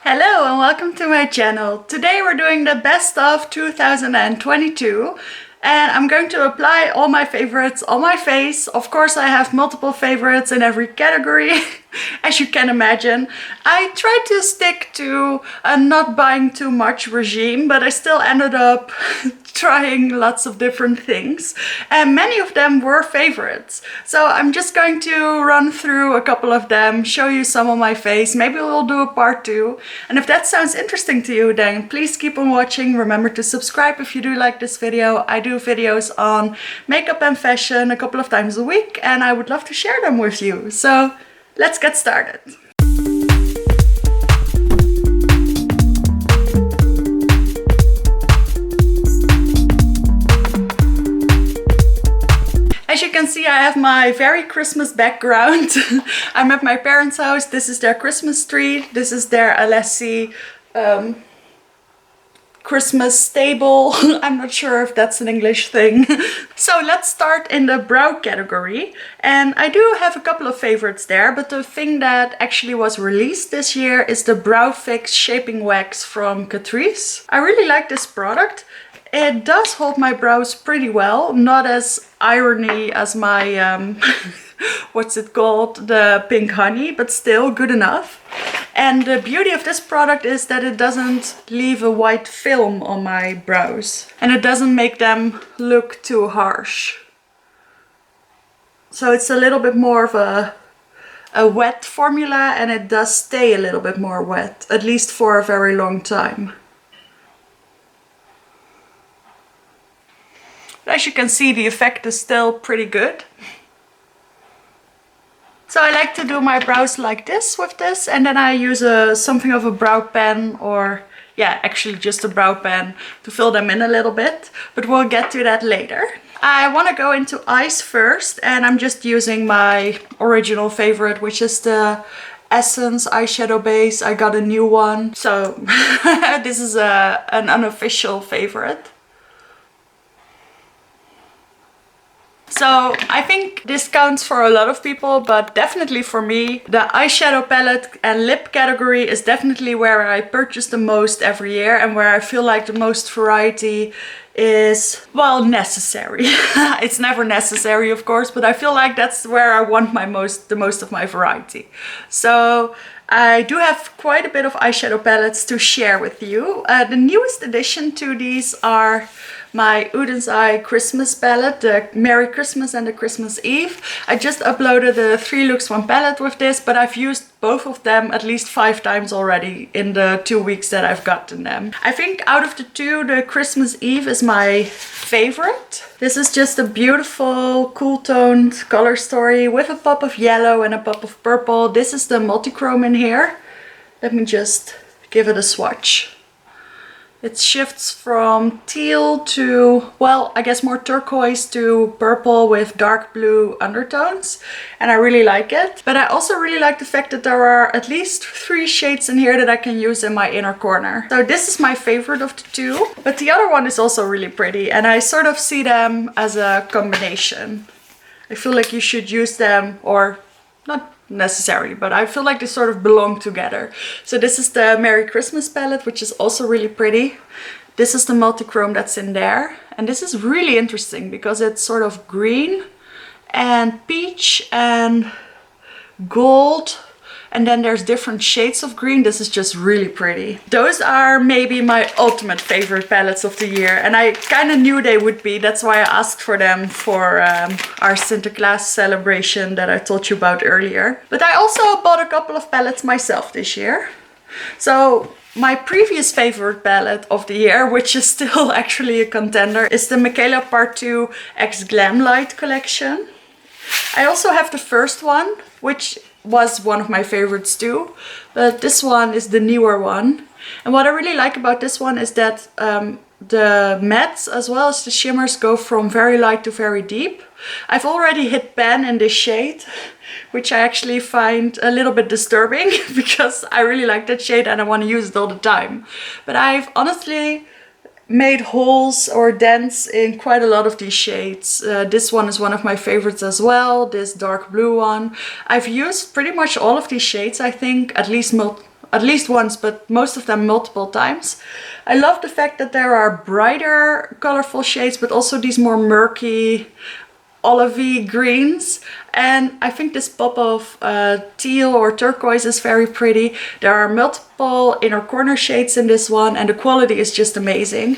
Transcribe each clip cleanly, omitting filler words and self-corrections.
Hello and welcome to my channel. Today we're doing the best of 2022 and I'm going to apply all my favorites on my face. Of course I have multiple favorites in every category, as you can imagine. I tried to stick to a not buying too much regime, but I still ended up trying lots of different things and many of them were favorites. So I'm just going to run through a couple of them, show you some on my face. Maybe we'll do a part 2. And if that sounds interesting to you, then please keep on watching. Remember to subscribe if you do like this video. I do videos on makeup and fashion a couple of times a week and I would love to share them with you. So let's get started. As you can see, I have my very Christmas background. I'm at my parents' house. This is their Christmas tree. This is their Alessi Christmas stable. I'm not sure if that's an English thing. So let's start in the brow category. And I do have a couple of favorites there, but the thing that actually was released this year is the Brow Fix Shaping Wax from Catrice. I really like this product. It does hold my brows pretty well, not as irony as my, what's it called, the Pink Honey, but still good enough. And the beauty of this product is that it doesn't leave a white film on my brows. And it doesn't make them look too harsh. So it's a little bit more of a wet formula and it does stay a little bit more wet, at least for a very long time. As you can see, the effect is still pretty good. So I like to do my brows like this with this, and then I use something of a brow pen, or yeah, actually just a brow pen to fill them in a little bit, but we'll get to that later. I want to go into eyes first, and I'm just using my original favorite, which is the Essence eyeshadow base. I got a new one, so this is an unofficial favorite. So I think this counts for a lot of people, but definitely for me, the eyeshadow palette and lip category is definitely where I purchase the most every year and where I feel like the most variety is, well, necessary. It's never necessary, of course, but I feel like that's where I want the most of my variety. So I do have quite a bit of eyeshadow palettes to share with you. The newest addition to these are my Uden's Eye Christmas palette, the Merry Christmas and the Christmas Eve. I just uploaded the 3 looks 1 palette with this, but I've used both of them at least 5 times already in the 2 weeks that I've gotten them. I think out of the 2, the Christmas Eve is my favorite. This is just a beautiful, cool toned color story with a pop of yellow and a pop of purple. This is the multi-chrome in here. Let me just give it a swatch. It shifts from teal to, well, I guess more turquoise to purple with dark blue undertones. And I really like it. But I also really like the fact that there are at least 3 shades in here that I can use in my inner corner. So this is my favorite of the 2. But the other one is also really pretty. And I sort of see them as a combination. I feel like you should use them, or not necessarily, but I feel like they sort of belong together. So this is the Merry Christmas palette, which is also really pretty. This is the multi-chrome that's in there, and this is really interesting because it's sort of green and peach and gold, and then there's different shades of green. This is just really pretty. Those are maybe my ultimate favorite palettes of the year, and I kind of knew they would be. That's why I asked for them for our Sinterklaas celebration that I told you about earlier. But I also bought a couple of palettes myself this year. So my previous favorite palette of the year, which is still actually a contender, is the Michaela Part 2 X Glam Light collection. I also have the first one, which was one of my favorites too, but this one is the newer one. And what I really like about this one is that the mattes as well as the shimmers go from very light to very deep. I've already hit pan in this shade, which I actually find a little bit disturbing because I really like that shade and I want to use it all the time. But I've honestly made holes or dents in quite a lot of these shades. This one is one of my favorites as well, this dark blue one. I've used pretty much all of these shades, I think, at least at least once, but most of them multiple times. I love the fact that there are brighter colorful shades, but also these more murky olivey greens, and I think this pop of teal or turquoise is very pretty. There are multiple inner corner shades in this one, and the quality is just amazing.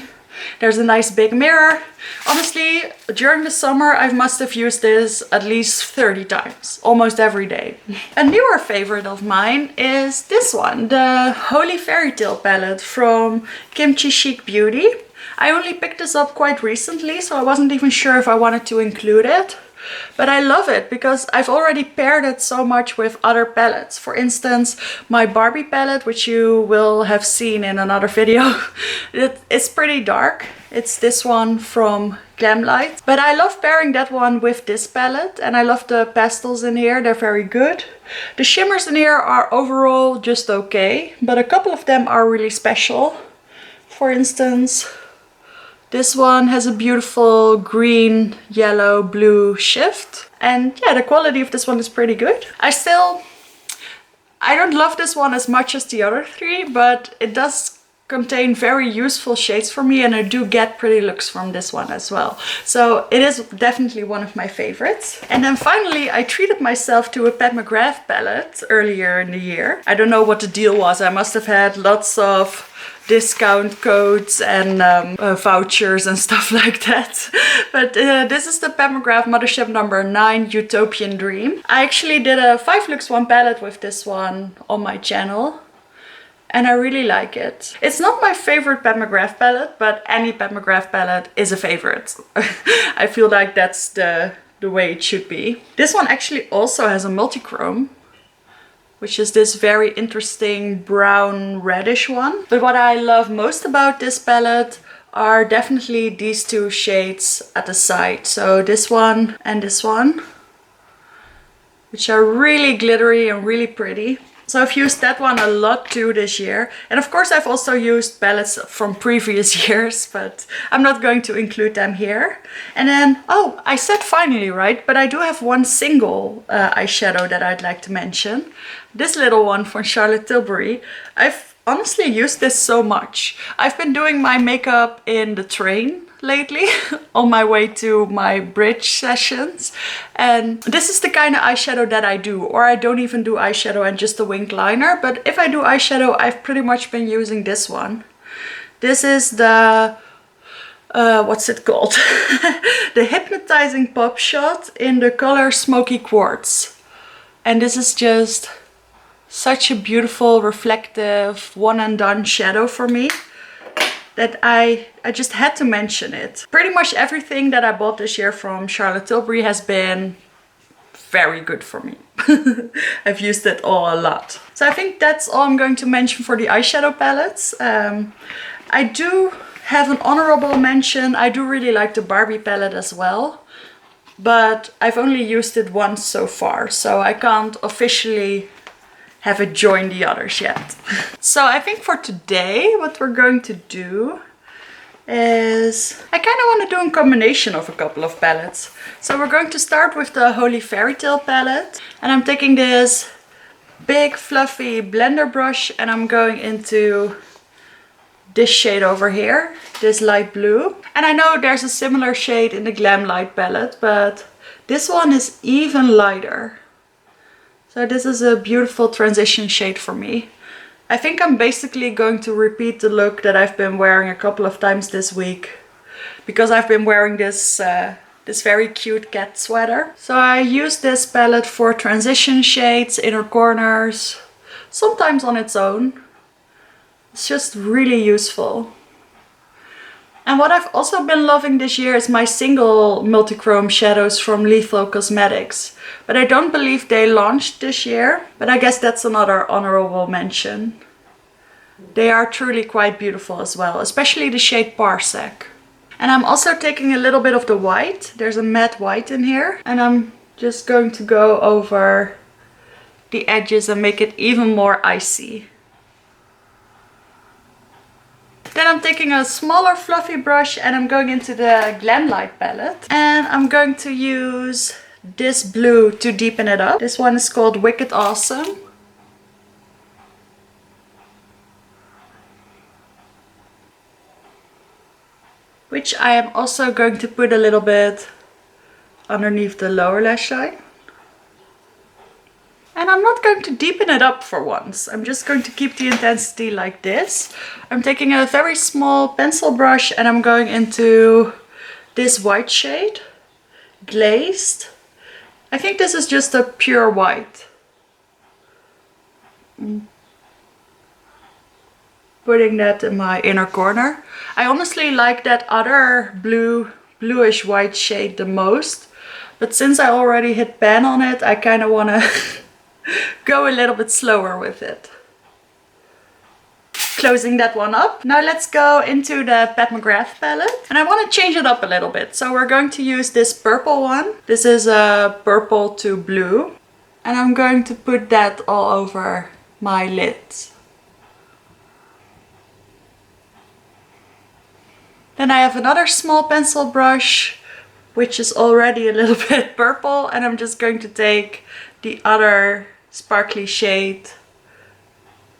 There's a nice big mirror. Honestly, during the summer I must have used this at least 30 times, almost every day. A newer favorite of mine is this one, the Holy Fairy Tale palette from Kimchi Chic Beauty. I only picked this up quite recently, so I wasn't even sure if I wanted to include it. But I love it because I've already paired it so much with other palettes. For instance, my Barbie palette, which you will have seen in another video, it's pretty dark. It's this one from Glamlight. But I love pairing that one with this palette, and I love the pastels in here, they're very good. The shimmers in here are overall just okay, but a couple of them are really special. For instance, this one has a beautiful green, yellow, blue shift. And yeah, the quality of this one is pretty good. I don't love this one as much as the other three, but it does contain very useful shades for me, and I do get pretty looks from this one as well. So it is definitely one of my favorites. And then finally, I treated myself to a Pat McGrath palette earlier in the year. I don't know what the deal was. I must have had lots of discount codes and vouchers and stuff like that. But this is the Pat McGrath Mothership number 9 Utopian Dream. I actually did a 5 looks 1 palette with this one on my channel, and I really like it. It's not my favorite Pat McGrath palette, but any Pat McGrath palette is a favorite. I feel like that's the way it should be. This one actually also has a multi-chrome, which is this very interesting brown reddish one. But what I love most about this palette are definitely these two shades at the side. So this one and this one, which are really glittery and really pretty. So I've used that one a lot too this year. And of course I've also used palettes from previous years, but I'm not going to include them here. And then, oh, I said finally, right? But I do have one single eyeshadow that I'd like to mention. This little one from Charlotte Tilbury. I've honestly used this so much. I've been doing my makeup in the train lately on my way to my bridge sessions, and this is the kind of eyeshadow that I do. Or I don't even do eyeshadow and just a winged liner, but if I do eyeshadow, I've pretty much been using this one. This is the what's it called? The Hypnotizing Pop Shot in the color Smoky Quartz. And this is just such a beautiful, reflective, one and done shadow for me that I just had to mention it. Pretty much everything that I bought this year from Charlotte Tilbury has been very good for me. I've used it all a lot. So I think that's all I'm going to mention for the eyeshadow palettes. I do have an honorable mention. I do really like the Barbie palette as well, but I've only used it once so far, so I can't officially have it join the others yet. So I think for today what we're going to do is, I kind of want to do a combination of a couple of palettes. So we're going to start with the Holy Fairy Tale palette, and I'm taking this big fluffy blender brush and I'm going into this shade over here, this light blue. And I know there's a similar shade in the Glamlight palette, but this one is even lighter. So this is a beautiful transition shade for me. I think I'm basically going to repeat the look that I've been wearing a couple of times this week, because I've been wearing this this very cute cat sweater. So I use this palette for transition shades, inner corners, sometimes on its own. It's just really useful. And what I've also been loving this year is my single multi-chrome shadows from Lethal Cosmetics. But I don't believe they launched this year, but I guess that's another honorable mention. They are truly quite beautiful as well, especially the shade Parsec. And I'm also taking a little bit of the white. There's a matte white in here. And I'm just going to go over the edges and make it even more icy. Then I'm taking a smaller fluffy brush and I'm going into the Glamlight palette. And I'm going to use this blue to deepen it up. This one is called Wicked Awesome. which I am also going to put a little bit underneath the lower lash line. And I'm not going to deepen it up for once. I'm just going to keep the intensity like this. I'm taking a very small pencil brush and I'm going into this white shade, Glazed. I think this is just a pure white. Putting that in my inner corner. I honestly like that other bluish white shade the most. But since I already hit pan on it, I kind of want to go a little bit slower with it. Closing that one up. Now let's go into the Pat McGrath palette. And I want to change it up a little bit. So we're going to use this purple one. This is a purple to blue. And I'm going to put that all over my lids. Then I have another small pencil brush, which is already a little bit purple. And I'm just going to take the other sparkly shade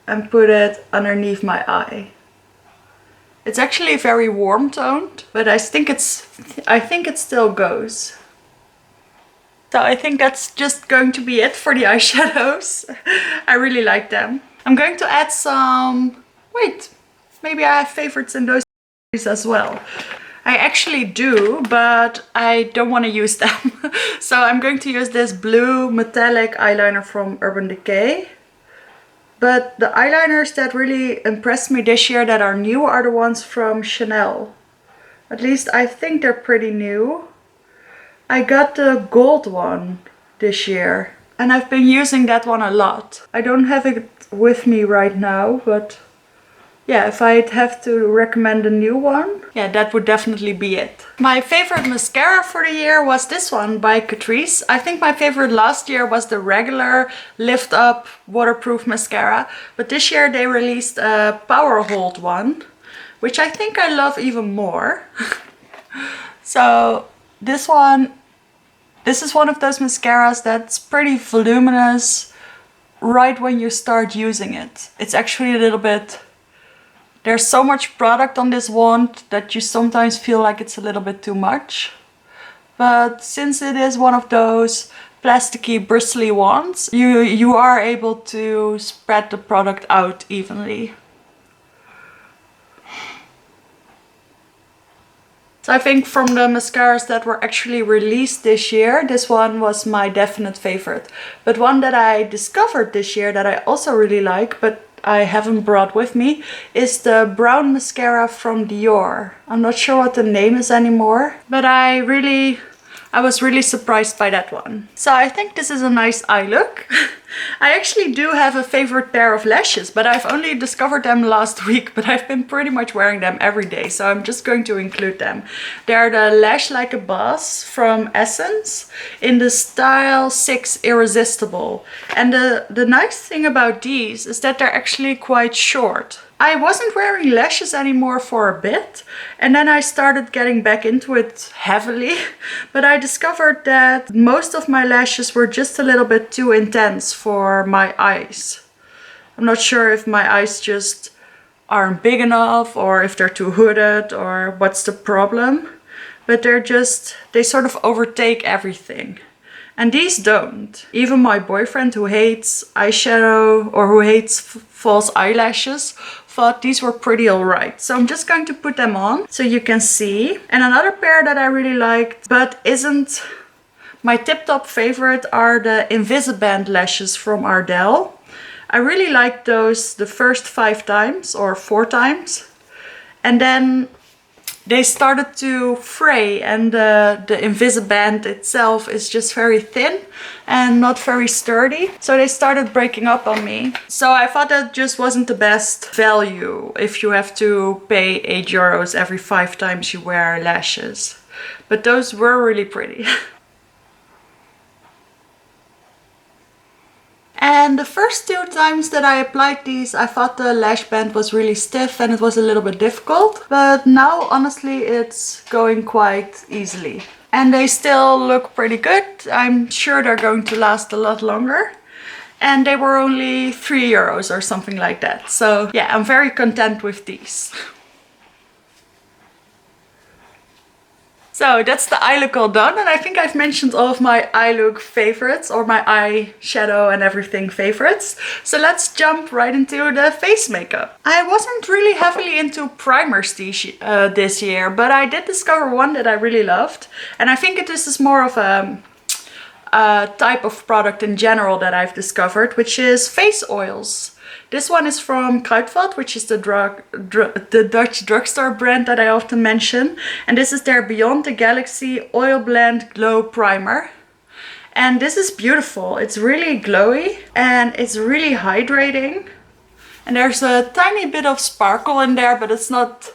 and put it underneath my eye. It's actually very warm toned, but I think it still goes. So I think that's just going to be it for the eyeshadows. I really like them. I'm going to add some, wait, maybe I have favorites in those as well. I actually do, but I don't want to use them. So I'm going to use this blue metallic eyeliner from Urban Decay. But the eyeliners that really impressed me this year that are new are the ones from Chanel. At least I think they're pretty new. I got the gold one this year and I've been using that one a lot. I don't have it with me right now, but yeah, if I'd have to recommend a new one, yeah, that would definitely be it. My favorite mascara for the year was this one by Catrice. I think my favorite last year was the regular Lift Up waterproof mascara. But this year they released a Power Hold one, which I think I love even more. So this is one of those mascaras that's pretty voluminous right when you start using it. It's actually a little bit... There's so much product on this wand that you sometimes feel like it's a little bit too much. But since it is one of those plasticky, bristly wands, you are able to spread the product out evenly. So I think from the mascaras that were actually released this year, this one was my definite favorite. But one that I discovered this year that I also really like, but I haven't brought with me, is the brown mascara from Dior. I'm not sure what the name is anymore, but I was really surprised by that one. So I think this is a nice eye look. I actually do have a favorite pair of lashes, but I've only discovered them last week, but I've been pretty much wearing them every day, so I'm just going to include them. They're the Lash Like a Boss from Essence in the style 6 Irresistible. And the nice thing about these is that they're actually quite short. I wasn't wearing lashes anymore for a bit, and then I started getting back into it heavily, but I discovered that most of my lashes were just a little bit too intense for my eyes. I'm not sure if my eyes just aren't big enough or if they're too hooded or what's the problem, but they sort of overtake everything. And these don't. Even my boyfriend, who hates eyeshadow or who hates false eyelashes, thought these were pretty alright. So I'm just going to put them on so you can see. And another pair that I really liked but isn't my tip-top favorite are the Invisiband lashes from Ardell. I really liked those the first 5 times or 4 times. And then they started to fray, and the Invisiband itself is just very thin and not very sturdy. So they started breaking up on me. So I thought that just wasn't the best value if you have to pay 8 euros every 5 times you wear lashes. But those were really pretty. And the first 2 times that I applied these, I thought the lash band was really stiff and it was a little bit difficult. But now, honestly, it's going quite easily. And they still look pretty good. I'm sure they're going to last a lot longer. And they were only 3 euros or something like that. So yeah, I'm very content with these. So that's the eye look all done, and I think I've mentioned all of my eye look favorites, or my eyeshadow and everything favorites. So let's jump right into the face makeup. I wasn't really heavily into primers this year, but I did discover one that I really loved. And I think this is more of a type of product in general that I've discovered, which is face oils. This one is from Kruidvat, which is the Dutch drugstore brand that I often mention. And this is their Beyond the Galaxy Oil Blend Glow Primer. And this is beautiful. It's really glowy and it's really hydrating. And there's a tiny bit of sparkle in there, but it's not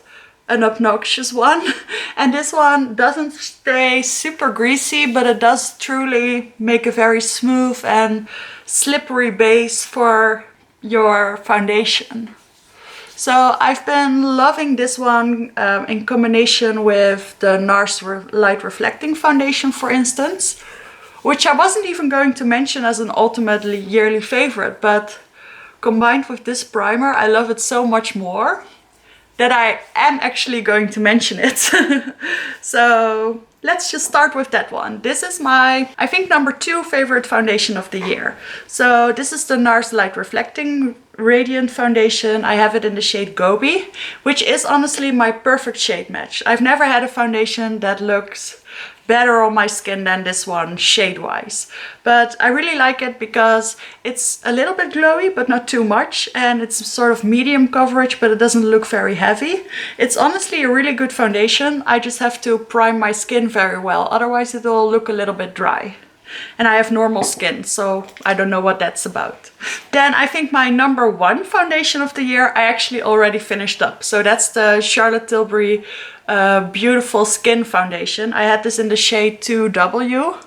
an obnoxious one. And this one doesn't stay super greasy, but it does truly make a very smooth and slippery base for your foundation. So I've been loving this one in combination with the NARS Light Reflecting Foundation, for instance, which I wasn't even going to mention as an ultimately yearly favorite, but combined with this primer, I love it so much more that I am actually going to mention it. So let's just start with that one. This is my, I think, number 2 favorite foundation of the year. So this is the NARS Light Reflecting Radiant Foundation. I have it in the shade Gobi, which is honestly my perfect shade match. I've never had a foundation that looks better on my skin than this one shade wise, but I really like it because it's a little bit glowy but not too much, and it's sort of medium coverage, but it doesn't look very heavy. It's honestly a really good foundation. I just have to prime my skin very well, otherwise it'll look a little bit dry. And I have normal skin, so I don't know what that's about. Then I think my number 1 foundation of the year I actually already finished up. So that's the Charlotte Tilbury Beautiful Skin Foundation. I had this in the shade 2W,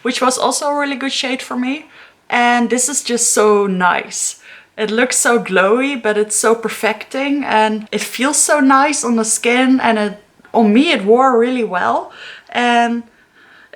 which was also a really good shade for me. And this is just so nice. It looks so glowy, but it's so perfecting, and it feels so nice on the skin, and on me it wore really well. And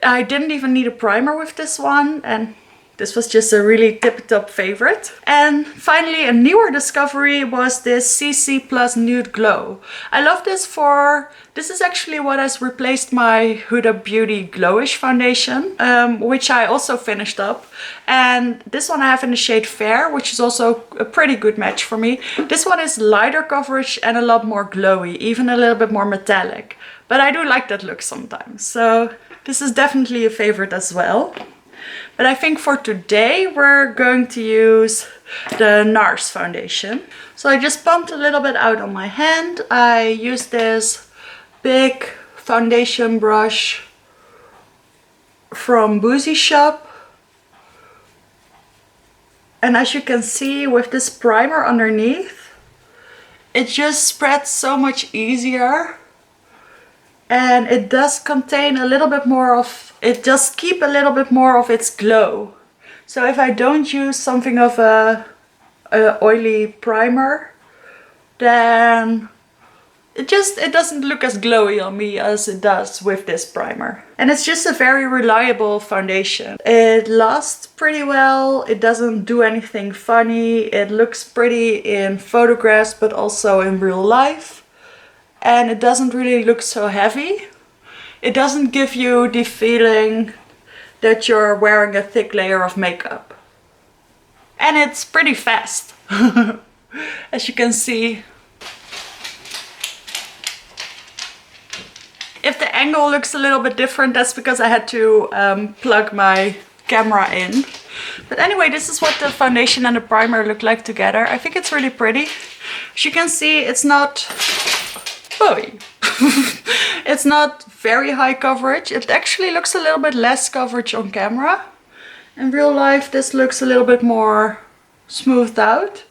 I didn't even need a primer with this one, and this was just a really tip-top favorite. And finally, a newer discovery was this CC Plus Nude Glow. I love this for, this is actually what has replaced my Huda Beauty Glowish foundation, which I also finished up. And this one I have in the shade Fair, which is also a pretty good match for me. This one is lighter coverage and a lot more glowy, even a little bit more metallic. But I do like that look sometimes, so this is definitely a favorite as well. But I think for today we're going to use the NARS foundation. So I just pumped a little bit out on my hand. I used this big foundation brush from Boozy Shop. And as you can see with this primer underneath, it just spreads so much easier. And it does contain a little bit more of, it does keep a little bit more of its glow. So if I don't use something of a oily primer, then it doesn't look as glowy on me as it does with this primer. And it's just a very reliable foundation. It lasts pretty well, it doesn't do anything funny, it looks pretty in photographs but also in real life. And it doesn't really look so heavy. It doesn't give you the feeling that you're wearing a thick layer of makeup. And it's pretty fast, as you can see. If the angle looks a little bit different, that's because I had to plug my camera in. But anyway, this is what the foundation and the primer look like together. I think it's really pretty. As you can see, it's not it's not very high coverage. It actually looks a little bit less coverage on camera. In real life, this looks a little bit more smoothed out,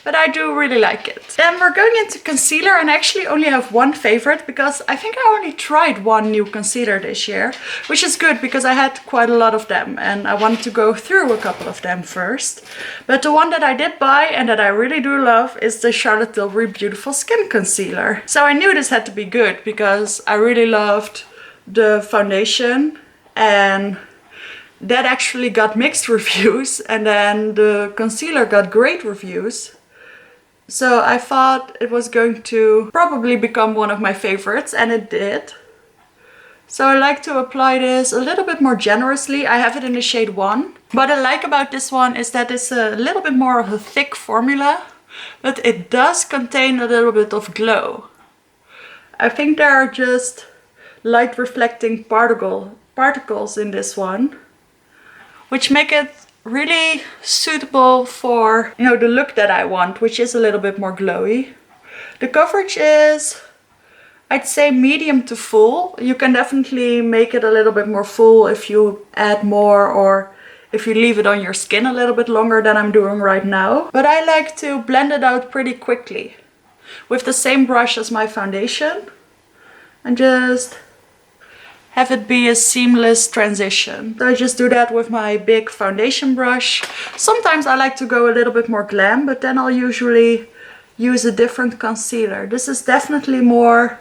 but I do really like it. Then we're going into concealer, and I actually only have one favorite because I think I only tried one new concealer this year, which is good because I had quite a lot of them and I wanted to go through a couple of them first. But the one that I did buy and that I really do love is the Charlotte Tilbury Beautiful Skin Concealer. So I knew this had to be good because I really loved the foundation, and that actually got mixed reviews, and then the concealer got great reviews. So I thought it was going to probably become one of my favorites, and it did. So I like to apply this a little bit more generously. I have it in the shade 1. What I like about this one is that it's a little bit more of a thick formula, but it does contain a little bit of glow. I think there are just light reflecting particles in this one, which make it really suitable for, you know, the look that I want, which is a little bit more glowy. The coverage is, I'd say, medium to full. You can definitely make it a little bit more full if you add more, or if you leave it on your skin a little bit longer than I'm doing right now. But I like to blend it out pretty quickly with the same brush as my foundation and just have it be a seamless transition. So I just do that with my big foundation brush. Sometimes I like to go a little bit more glam, but then I'll usually use a different concealer. This is definitely more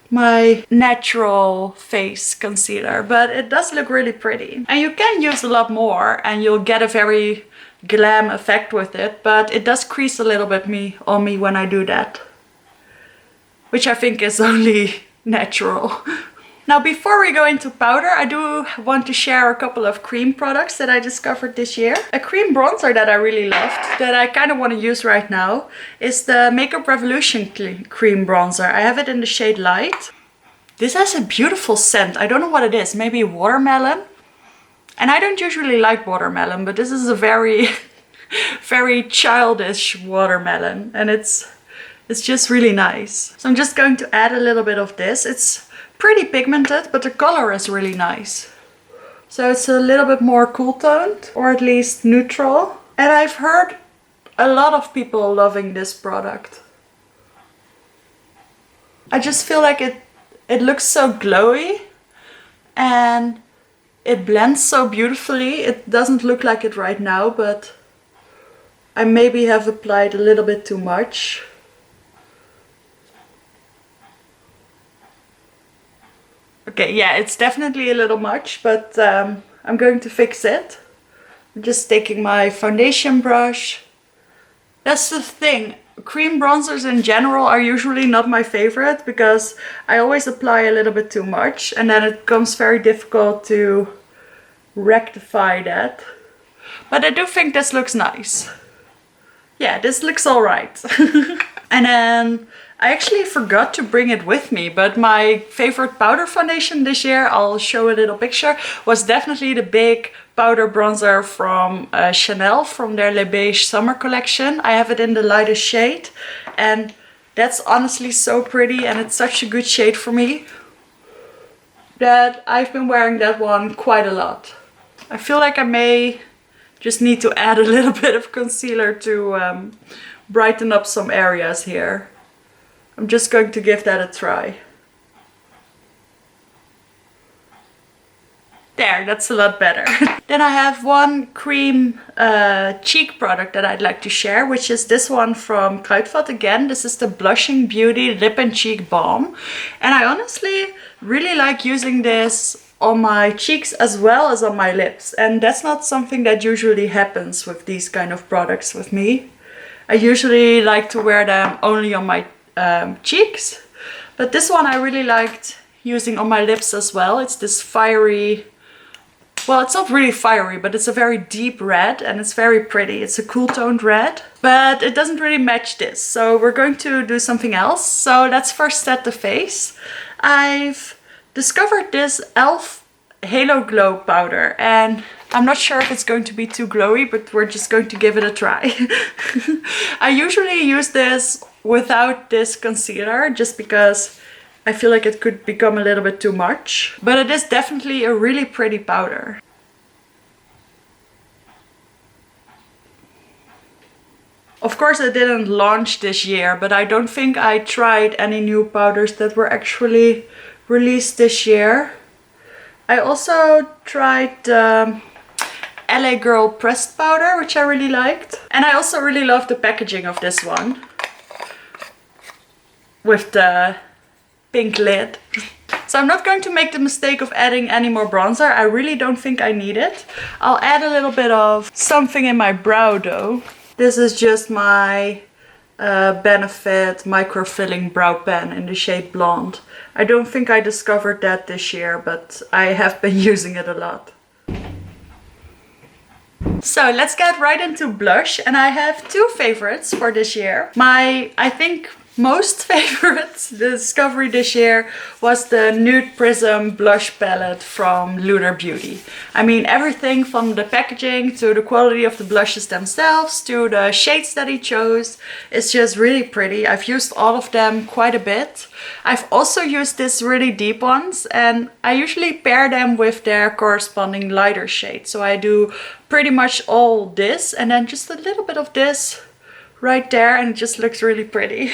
my natural face concealer, but it does look really pretty. And you can use a lot more and you'll get a very glam effect with it, but it does crease a little bit on me when I do that, which I think is only natural. Now, before we go into powder, I do want to share a couple of cream products that I discovered this year. A cream bronzer that I really loved, that I kind of want to use right now, is the Makeup Revolution cream bronzer. I have it in the shade Light. This has a beautiful scent. I don't know what it is, maybe watermelon. And I don't usually like watermelon, but this is a very, very childish watermelon. And it's just really nice. So I'm just going to add a little bit of this. It's pretty pigmented, but the color is really nice. So it's a little bit more cool toned, or at least neutral. And I've heard a lot of people loving this product. I just feel like it looks so glowy and it blends so beautifully. It doesn't look like it right now, but I maybe have applied a little bit too much. Okay, yeah, it's definitely a little much, but I'm going to fix it. I'm just taking my foundation brush. That's the thing. Cream bronzers in general are usually not my favorite because I always apply a little bit too much and then it becomes very difficult to rectify that. But I do think this looks nice. Yeah, this looks alright. And then I actually forgot to bring it with me, but my favorite powder foundation this year, I'll show a little picture, was definitely the big powder bronzer from Chanel, from their Le Beige summer collection. I have it in the lightest shade and that's honestly so pretty and it's such a good shade for me that I've been wearing that one quite a lot. I feel like I may just need to add a little bit of concealer to brighten up some areas here. I'm just going to give that a try. There, that's a lot better. Then I have one cream cheek product that I'd like to share, which is this one from Kruidvat again. This is the Blushing Beauty Lip and Cheek Balm. And I honestly really like using this on my cheeks as well as on my lips. And that's not something that usually happens with these kind of products with me. I usually like to wear them only on my cheeks, but this one I really liked using on my lips as well. It's this fiery, well, it's not really fiery, but it's a very deep red and it's very pretty. It's a cool toned red, but it doesn't really match this. So we're going to do something else. So let's first set the face. I've discovered this e.l.f. Halo Glow powder and I'm not sure if it's going to be too glowy, but we're just going to give it a try. I usually use this without this concealer just because I feel like it could become a little bit too much. But it is definitely a really pretty powder. Of course I didn't launch this year, but I don't think I tried any new powders that were actually released this year. I also tried LA Girl pressed powder, which I really liked. And I also really love the packaging of this one, with the pink lid. So I'm not going to make the mistake of adding any more bronzer. I really don't think I need it. I'll add a little bit of something in my brow though. This is just my Benefit Micro-Filling Brow Pen in the shade Blonde. I don't think I discovered that this year, but I have been using it a lot. So let's get right into blush, and I have two favorites for this year. My, I think, most favorite discovery this year was the Nude Prism blush palette from Lunar Beauty. I mean, everything from the packaging to the quality of the blushes themselves to the shades that he chose is just really pretty. I've used all of them quite a bit. I've also used these really deep ones, and I usually pair them with their corresponding lighter shade. So I do pretty much all this and then just a little bit of this right there, and it just looks really pretty.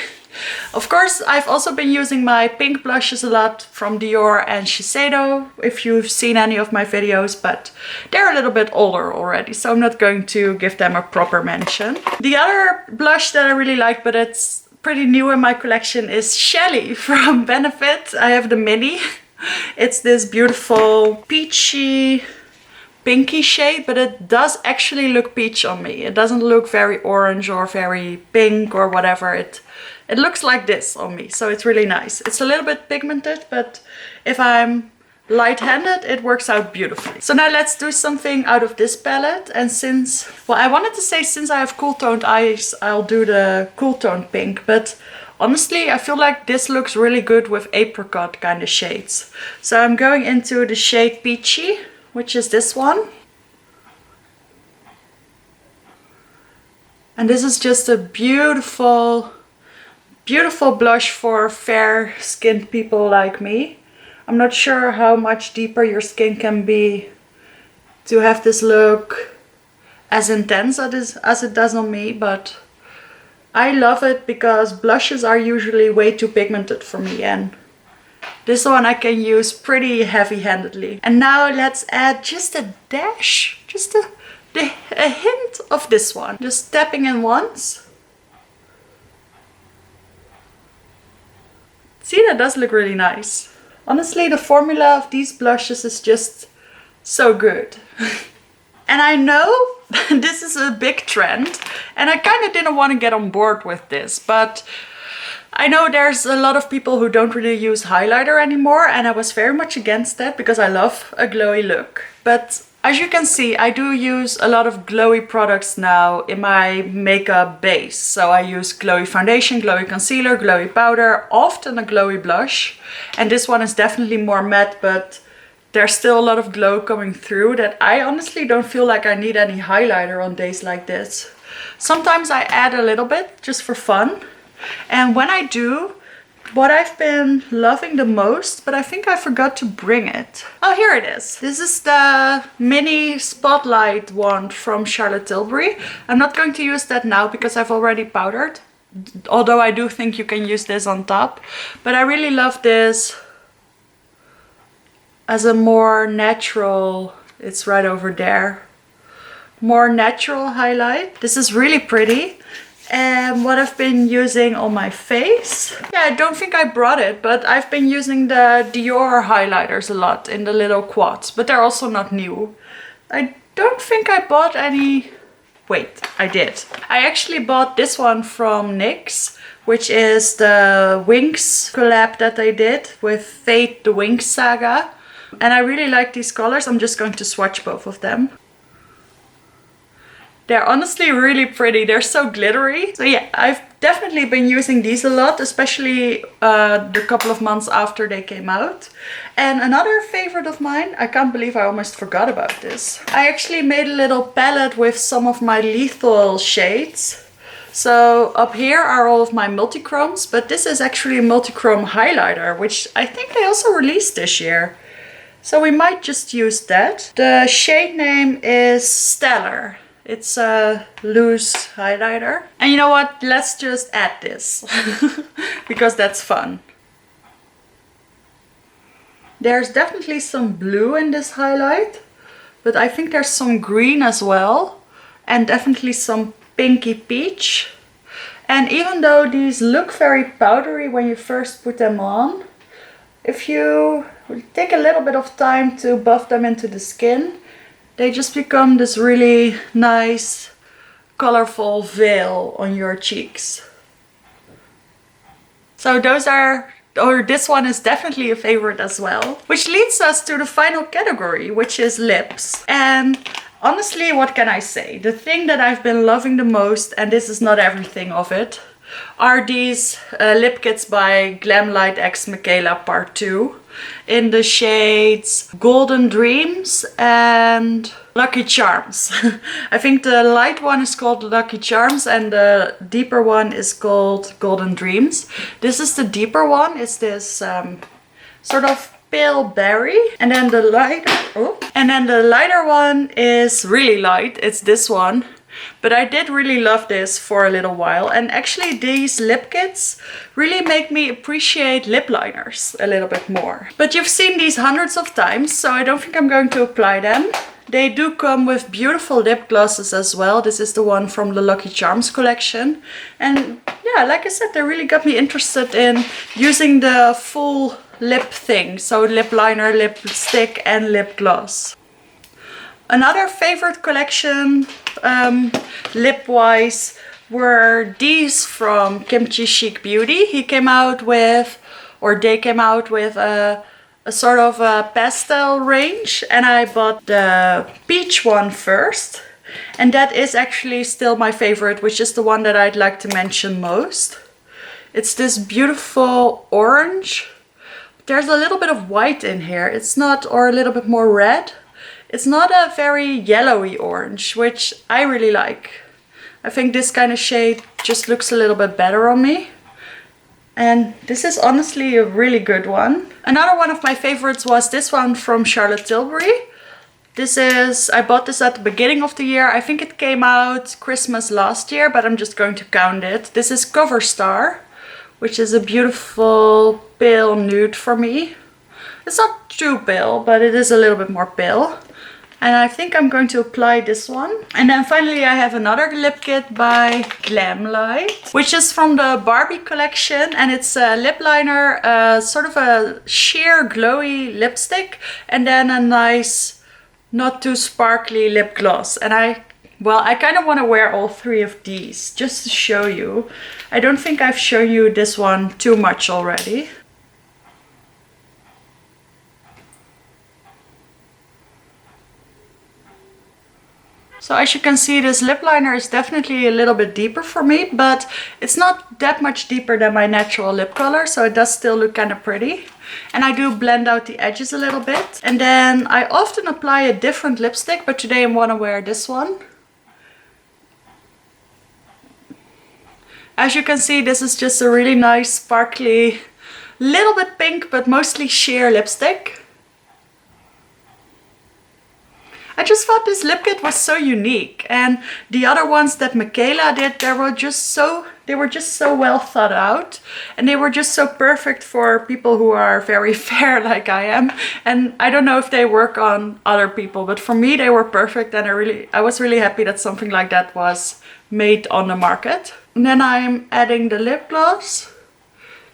Of course, I've also been using my pink blushes a lot from Dior and Shiseido, if you've seen any of my videos, but they're a little bit older already, so I'm not going to give them a proper mention. The other blush that I really like, but it's pretty new in my collection, is Shelly from Benefit. I have the mini. It's this beautiful peachy pinky shade, but it does actually look peach on me. It doesn't look very orange or very pink or whatever. It looks like this on me, so it's really nice. It's a little bit pigmented, but if I'm light-handed, it works out beautifully. So now let's do something out of this palette. And since, well, I wanted to say since I have cool toned eyes, I'll do the cool toned pink, but honestly, I feel like this looks really good with apricot kind of shades. So I'm going into the shade Peachy, which is this one. And this is just a beautiful blush for fair-skinned people like me. I'm not sure how much deeper your skin can be to have this look as intense as it does on me, but I love it because blushes are usually way too pigmented for me, and this one I can use pretty heavy-handedly. And now let's add just a dash, just a hint of this one. Just tapping in once. See, that does look really nice. Honestly, the formula of these blushes is just so good. And I know this is a big trend, and I kind of didn't want to get on board with this, but I know there's a lot of people who don't really use highlighter anymore, and I was very much against that because I love a glowy look. But as you can see, I do use a lot of glowy products now in my makeup base. So I use glowy foundation, glowy concealer, glowy powder, often a glowy blush. And this one is definitely more matte, but there's still a lot of glow coming through that I honestly don't feel like I need any highlighter on days like this. Sometimes I add a little bit just for fun. And when I do, what I've been loving the most, but I think I forgot to bring it. Oh, here it is. This is the mini spotlight wand from Charlotte Tilbury. I'm not going to use that now because I've already powdered, although I do think you can use this on top. But I really love this as a more natural, it's right over there, more natural highlight. This is really pretty. And what I've been using on my face, yeah, I don't think I brought it, but I've been using the Dior highlighters a lot in the little quads, but they're also not new. I don't think I bought any. Wait, I did. I actually bought this one from NYX, which is the Winx collab that they did with Fate the Winx Saga. And I really like these colors. I'm just going to swatch both of them. They're honestly really pretty. They're so glittery. So yeah, I've definitely been using these a lot, especially the couple of months after they came out. And another favorite of mine, I can't believe I almost forgot about this. I actually made a little palette with some of my lethal shades. So up here are all of my multichromes, but this is actually a multichrome highlighter, which I think they also released this year. So we might just use that. The shade name is Stellar. It's a loose highlighter. And you know what? Let's just add this because that's fun. There's definitely some blue in this highlight, but I think there's some green as well, and definitely some pinky peach. And even though these look very powdery when you first put them on, if you take a little bit of time to buff them into the skin, they just become this really nice, colorful veil on your cheeks. So those are, or this one is definitely a favorite as well. Which leads us to the final category, which is lips. And honestly, what can I say? The thing that I've been loving the most, and this is not everything of it, are these lip kits by Glamlite x Michaela Part 2 in the shades Golden Dreams and Lucky Charms. I think the light one is called Lucky Charms and the deeper one is called Golden Dreams. This is the deeper one. It's this sort of pale berry, and then the lighter one is really light. It's this one. But I did really love this for a little while, and actually these lip kits really make me appreciate lip liners a little bit more. But you've seen these hundreds of times, so I don't think I'm going to apply them. They do come with beautiful lip glosses as well. This is the one from the Lucky Charms collection. And yeah, like I said, they really got me interested in using the full lip thing. So lip liner, lipstick and lip gloss. Another favorite collection, lip-wise, were these from Kimchi Chic Beauty. He came out with, or they came out with a sort of a pastel range, and I bought the peach one first. And that is actually still my favorite, which is the one that I'd like to mention most. It's this beautiful orange. There's a little bit of white in here. It's not, or a little bit more red. It's not a very yellowy orange, which I really like. I think this kind of shade just looks a little bit better on me. And this is honestly a really good one. Another one of my favorites was this one from Charlotte Tilbury. I bought this at the beginning of the year. I think it came out Christmas last year, but I'm just going to count it. This is Cover Star, which is a beautiful pale nude for me. It's not too pale, but it is a little bit more pale. And I think I'm going to apply this one. And then finally I have another lip kit by Glamlite, which is from the Barbie collection. And it's a lip liner, sort of a sheer glowy lipstick. And then a nice, not too sparkly lip gloss. And I kind of want to wear all three of these just to show you. I don't think I've shown you this one too much already. So as you can see, this lip liner is definitely a little bit deeper for me, but it's not that much deeper than my natural lip color, so it does still look kind of pretty. And I do blend out the edges a little bit. And then I often apply a different lipstick, but today I want to wear this one. As you can see, this is just a really nice, sparkly, little bit pink, but mostly sheer lipstick. I just thought this lip kit was so unique, and the other ones that Michaela did, they were just so well thought out, and they were just so perfect for people who are very fair like I am. And I don't know if they work on other people, but for me they were perfect, and I was really happy that something like that was made on the market. And then I'm adding the lip gloss,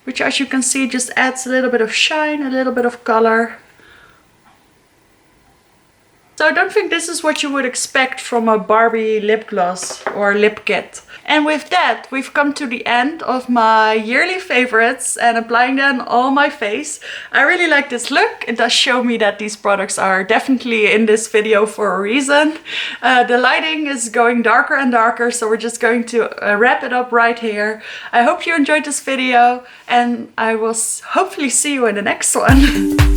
which as you can see just adds a little bit of shine, a little bit of color. So I don't think this is what you would expect from a Barbie lip gloss or lip kit. And with that, we've come to the end of my yearly favorites and applying them on my face. I really like this look. It does show me that these products are definitely in this video for a reason. The lighting is going darker and darker, so we're just going to wrap it up right here. I hope you enjoyed this video, and I will hopefully see you in the next one.